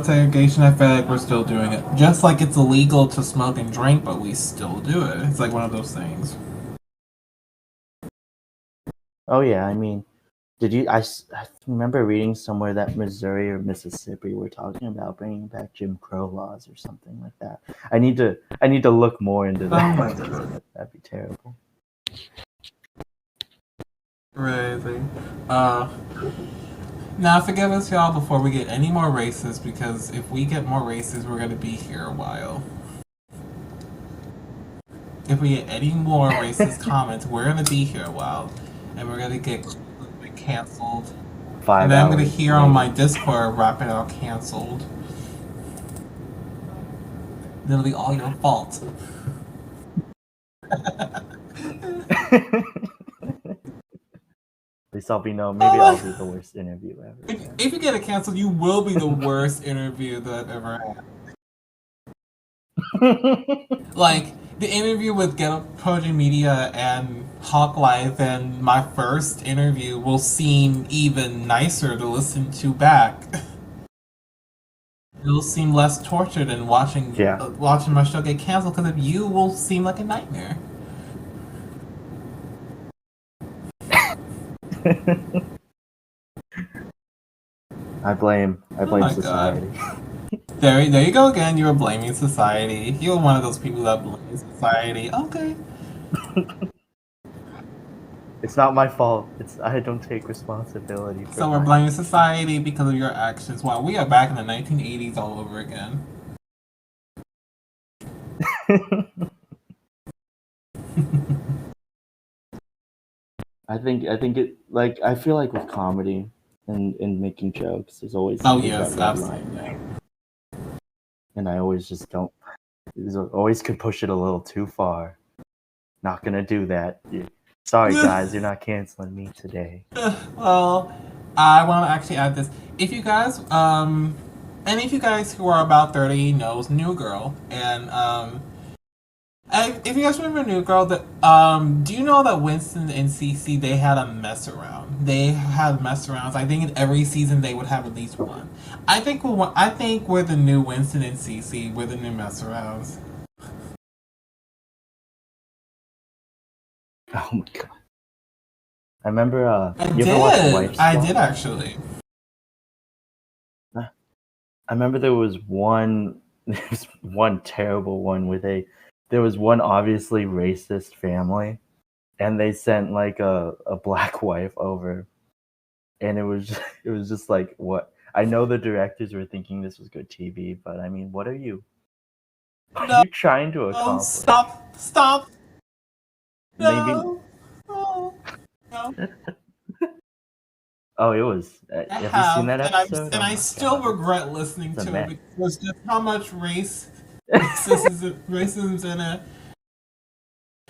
segregation. I feel like we're still doing it. Just like it's illegal to smoke and drink, but we still do it. It's like one of those things. Oh yeah, I mean, Did you? I remember reading somewhere that Missouri or Mississippi were talking about bringing back Jim Crow laws or something like that. I need to look more into that. Oh my god. That'd be terrible. Crazy. Now forgive us, y'all, before we get any more racist, because if we get more racist, we're gonna be here a while. If we get any more racist comments, we're gonna be here a while, and we're gonna get canceled. 5 And then I'm hours. gonna hear on my Discord rapping out canceled. It'll be all your fault. At least I'll be known. Maybe I'll be the worst interview ever. If you get it canceled, you will be the worst interview that I've ever had. Like, the interview with Get Up Project Media and Hawk Life and my first interview will seem even nicer to listen to back. It'll seem less tortured than watching my show get canceled, because if you will seem like a nightmare. I blame society. There you go again. You were blaming society. You're one of those people that blame society. Okay. It's not my fault. I don't take responsibility. So we're blaming society because of your actions. Wow, we are back in the 1980s all over again. I think it, like, I feel like with comedy and making jokes, there's always yes, that line. And I always just don't. Always could push it a little too far. Not gonna do that. Sorry, guys, you're not canceling me today. Well, I want to actually add this. If you guys, any of you guys who are about 30 knows New Girl, and if you guys remember New Girl, that do you know that Winston and Cece, they had a mess around? They had mess arounds. I think in every season they would have at least one. I think we're the new Winston and Cece. We're the new mess arounds. Oh my god! I remember. I did actually. I remember there was one terrible one where there was one obviously racist family, and they sent like a black wife over, and it was just like, what? I know the directors were thinking this was good TV, but I mean, what are you trying to accomplish? Stop! Maybe. No. Oh, it was. Have you seen that episode? I still regret listening to it because just how much racism's in it.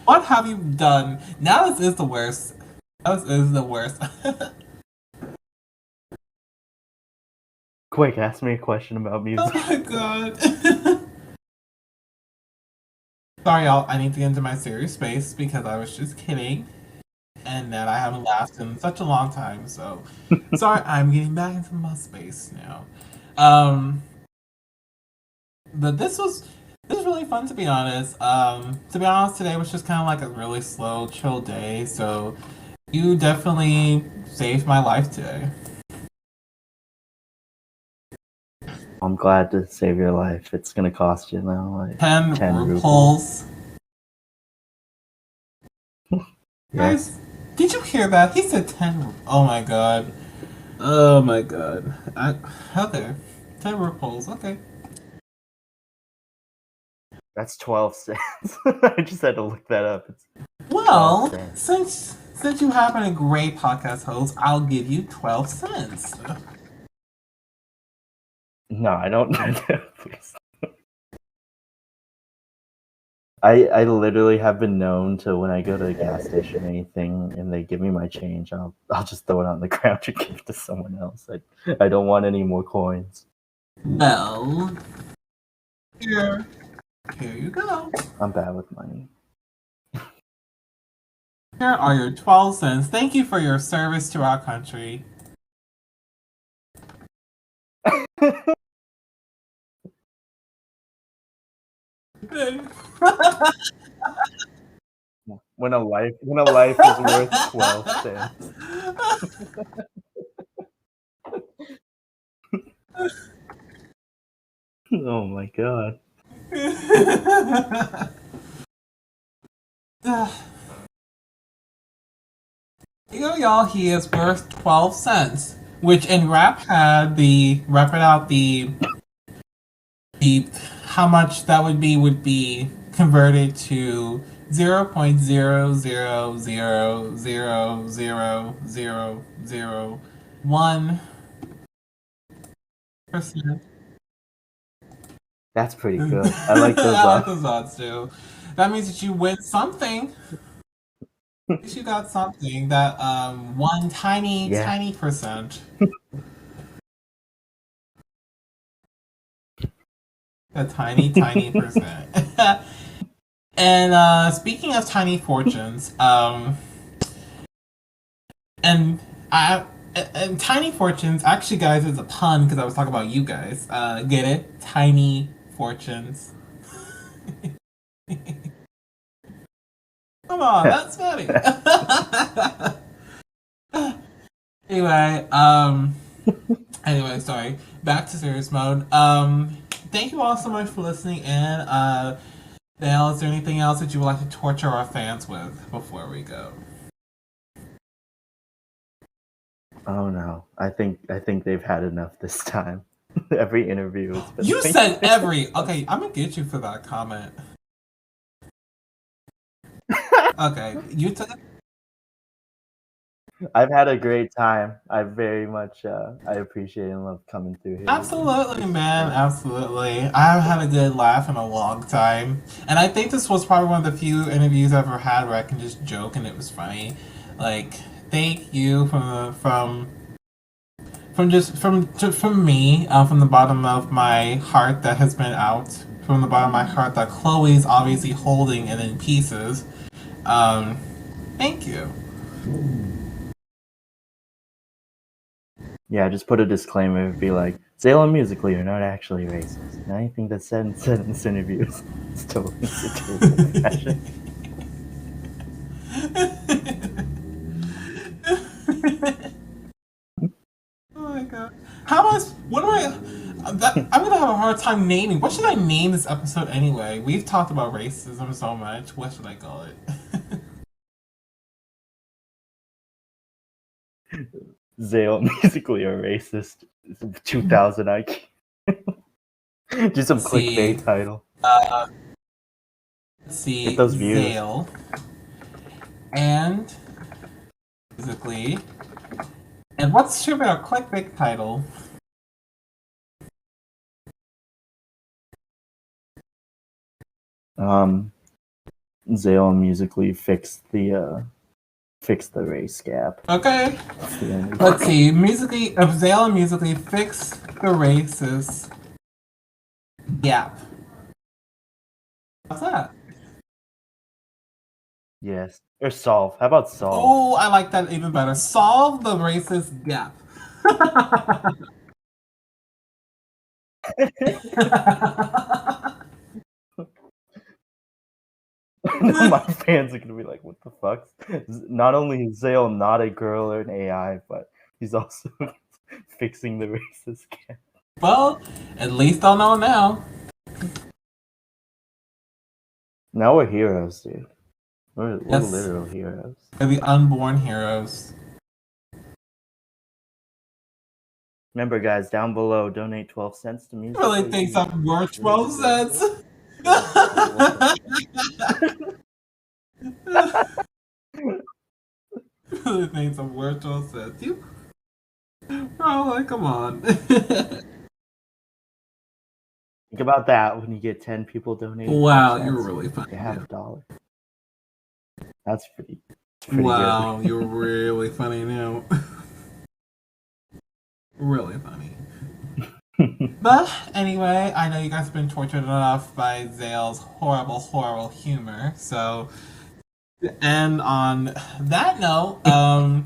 What have you done? Now this is the worst. This is the worst. Quick, ask me a question about music. Oh my god. Sorry, y'all. I need to get into my serious space because I was just kidding. And that I haven't laughed in such a long time, so sorry, I'm getting back into my space now. But this was really fun, to be honest. Today was just kind of like a really slow, chill day, so you definitely saved my life today. I'm glad to save your life. It's gonna cost you now like 10 rupees. Guys, did you hear that? He said 10. Oh my god. Okay. 10 rupees. Okay. That's 12 cents. I just had to look that up. Well, since you have been a great podcast host, I'll give you 12 cents. No, I don't. Please. I literally have been known to, when I go to a gas station or anything and they give me my change, I'll just throw it on the ground to give it to someone else. I don't want any more coins. Well, here you go. I'm bad with money. Here are your 12 cents. Thank you for your service to our country. When a life is worth 12 cents. Oh my god. You know, y'all, he is worth 12 cents, which in rap had rapping out the how much that would be converted to 0.00000001%. That's pretty good. I like those I like odds. those odds too. That means that you win something. At least you got something. That one tiny percent. A tiny percent. And speaking of tiny fortunes, and I and tiny fortunes actually, guys, is a pun because I was talking about you guys. Get it? Tiny fortunes. Come on, that's funny. Anyway, sorry. Back to serious mode. Thank you all so much for listening in. Dale, is there anything else that you would like to torture our fans with before we go? Oh no. I think they've had enough this time. Every interview has been You like said this. every. Okay, I'm gonna get you for that comment. Okay, you took. I've had a great time. I very much I appreciate and love coming through here. Absolutely, man. Absolutely. I've had a good laugh in a long time. And I think this was probably one of the few interviews I've ever had where I can just joke and it was funny. Like, thank you from me, from the bottom of my heart that has been out, from the bottom of my heart that Chloe's obviously holding it in pieces. Thank you. Yeah, just put a disclaimer. Be like, ZAYLE and Musically are not actually racist. And anything that's said in this interview is totally satirical fashion. Oh my god. I'm gonna have a hard time naming. What should I name this episode anyway? We've talked about racism so much. What should I call it? ZAYLE and Musically are racist. 2000 IQ. Just some clickbait title. Let's see. Get those views. ZAYLE and Musically. And what's should be our clickbait title? ZAYLE and Musically fix the race gap. Okay. Let's see. ZAYLE and Musically fix the racist gap. What's that? Yes. Or solve. How about solve? Oh, I like that even better. Solve the racist gap. My fans are gonna be like, "What the fuck?" Not only is ZAYLE not a girl or an AI, but he's also fixing the racist gap. Well, at least I'll know now. Now we're heroes, dude. We're Yes. literal heroes. We're the unborn heroes. Remember, guys, down below, donate 12 cents to music. Really thinks I'm worth 12 cents. Really thinks I'm worth 12 cents. You, bro, like, come on. Think about that when you get 10 people donating. Wow, you're really funny. You have $1. That's pretty Wow, good. you're really funny now. Really funny. But anyway, I know you guys have been tortured enough by ZAYLE's horrible humor. So, to end on that note, I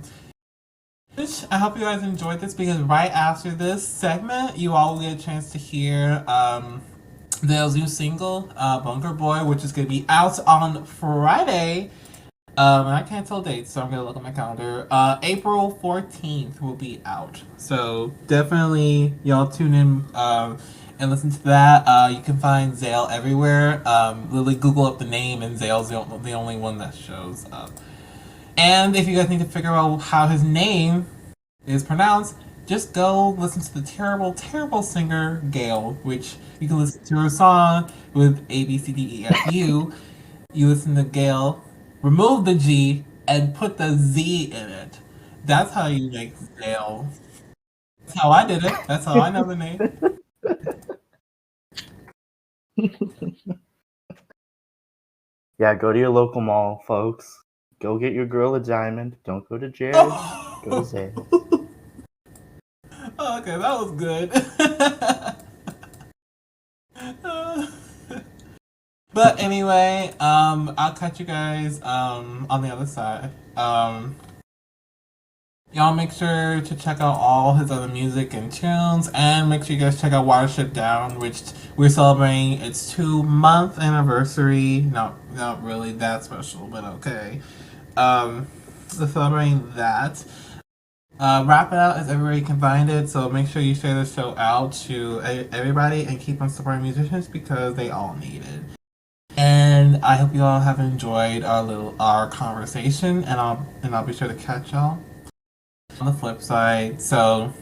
hope you guys enjoyed this because right after this segment, you all will get a chance to hear ZAYLE's new single, Bunker Boy, which is going to be out on Friday. I can't tell dates, so I'm gonna look at my calendar. April 14th will be out, so definitely y'all tune in and listen to that. You can find ZAYLE everywhere. Literally Google up the name, and ZAYLE's the only one that shows up. And if you guys need to figure out how his name is pronounced, just go listen to the terrible, terrible singer Gayle, which you can listen to her song with A B C D E F U. You listen to Gayle, remove the G, and put the Z in it. That's how you make ZAYLE. That's how I did it. That's how I know the name. Yeah, go to your local mall, folks. Go get your girl a diamond. Don't go to Jared. Go to ZAYLE. Okay, that was good. But anyway, I'll catch you guys on the other side. Y'all make sure to check out all his other music and tunes, and make sure you guys check out Watership Down, which we're celebrating its 2-month anniversary. Not really that special, but okay. We're celebrating that. Wrap It Out as everybody can find it, so make sure you share the show out to everybody and keep on supporting musicians because they all need it. And I hope you all have enjoyed our conversation, and I'll be sure to catch y'all on the flip side. So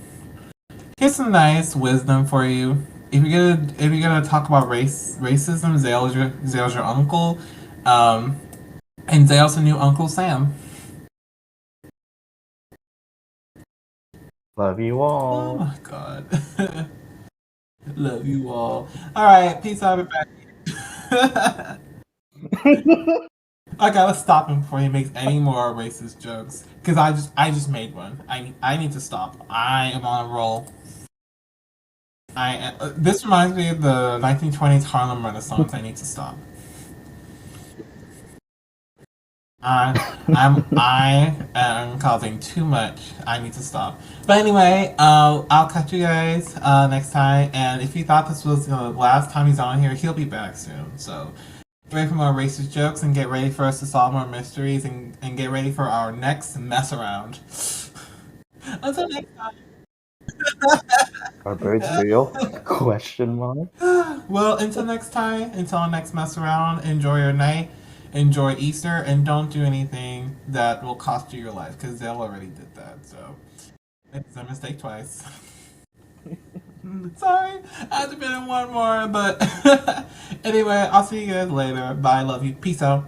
here's some nice wisdom for you. If you're gonna talk about racism, ZAYLE's your uncle, and ZAYLE's the new Uncle Sam. Love you Oh all. my god. Love you all. Alright, peace out, everybody. I gotta stop him before he makes any more racist jokes. Cause I just made one. I need to stop. I am on a roll. This reminds me of the 1920s Harlem Renaissance. I need to stop. I am causing too much. I need to stop. But anyway, I'll catch you guys next time. And if you thought this was the last time he's on here, he'll be back soon. So get ready for more racist jokes, and get ready for us to solve more mysteries, and get ready for our next mess around. Until next time. Are birds real? Question mark. Well, until next time, until our next mess around, enjoy your night, enjoy Easter, and don't do anything that will cost you your life, because ZAYLE already did that, so it's a mistake twice. Sorry, I had to fit in one more, but anyway, I'll see you guys later. Bye, love you, peace out.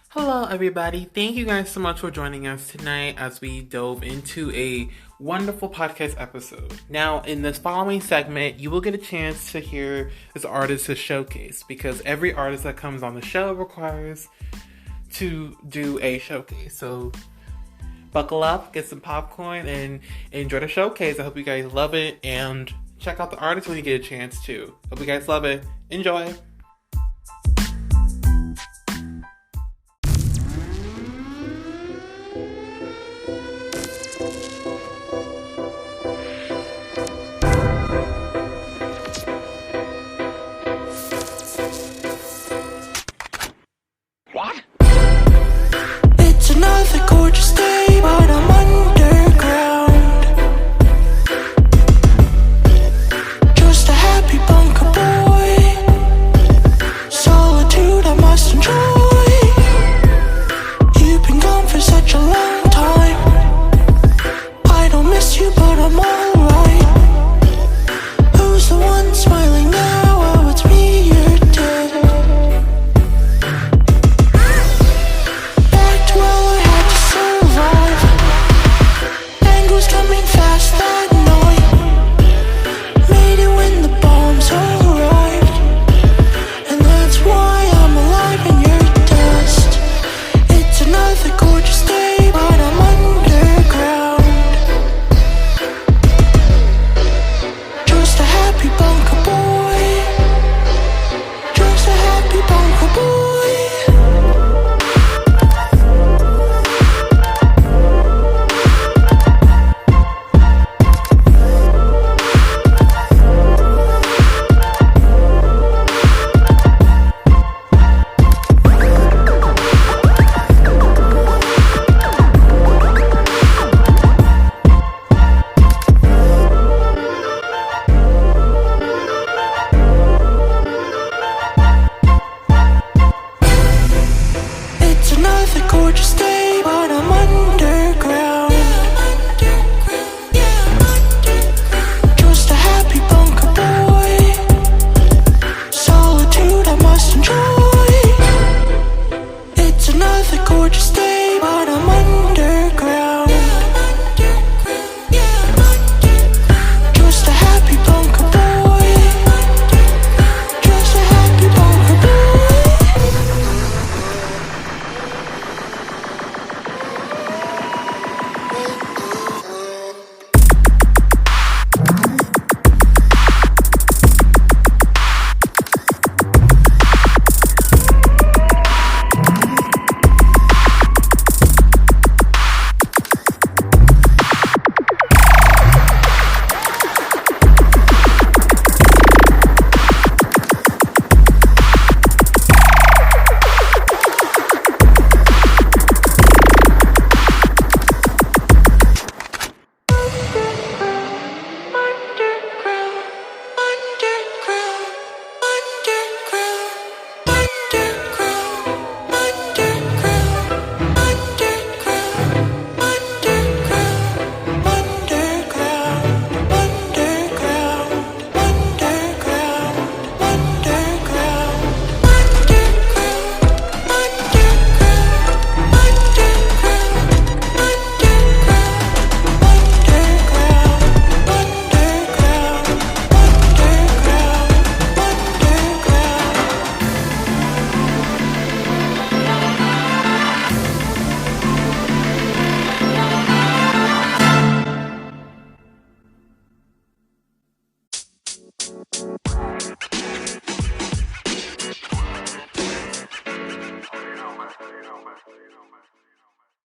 Hello, everybody. Thank you guys so much for joining us tonight as we dove into a wonderful podcast episode. Now, in this following segment, you will get a chance to hear this artist's showcase, because every artist that comes on the show requires to do a showcase. So buckle up, get some popcorn, and enjoy the showcase. I hope you guys love it, and check out the artist when you get a chance to. Hope you guys love it. Enjoy. It's another gorgeous day.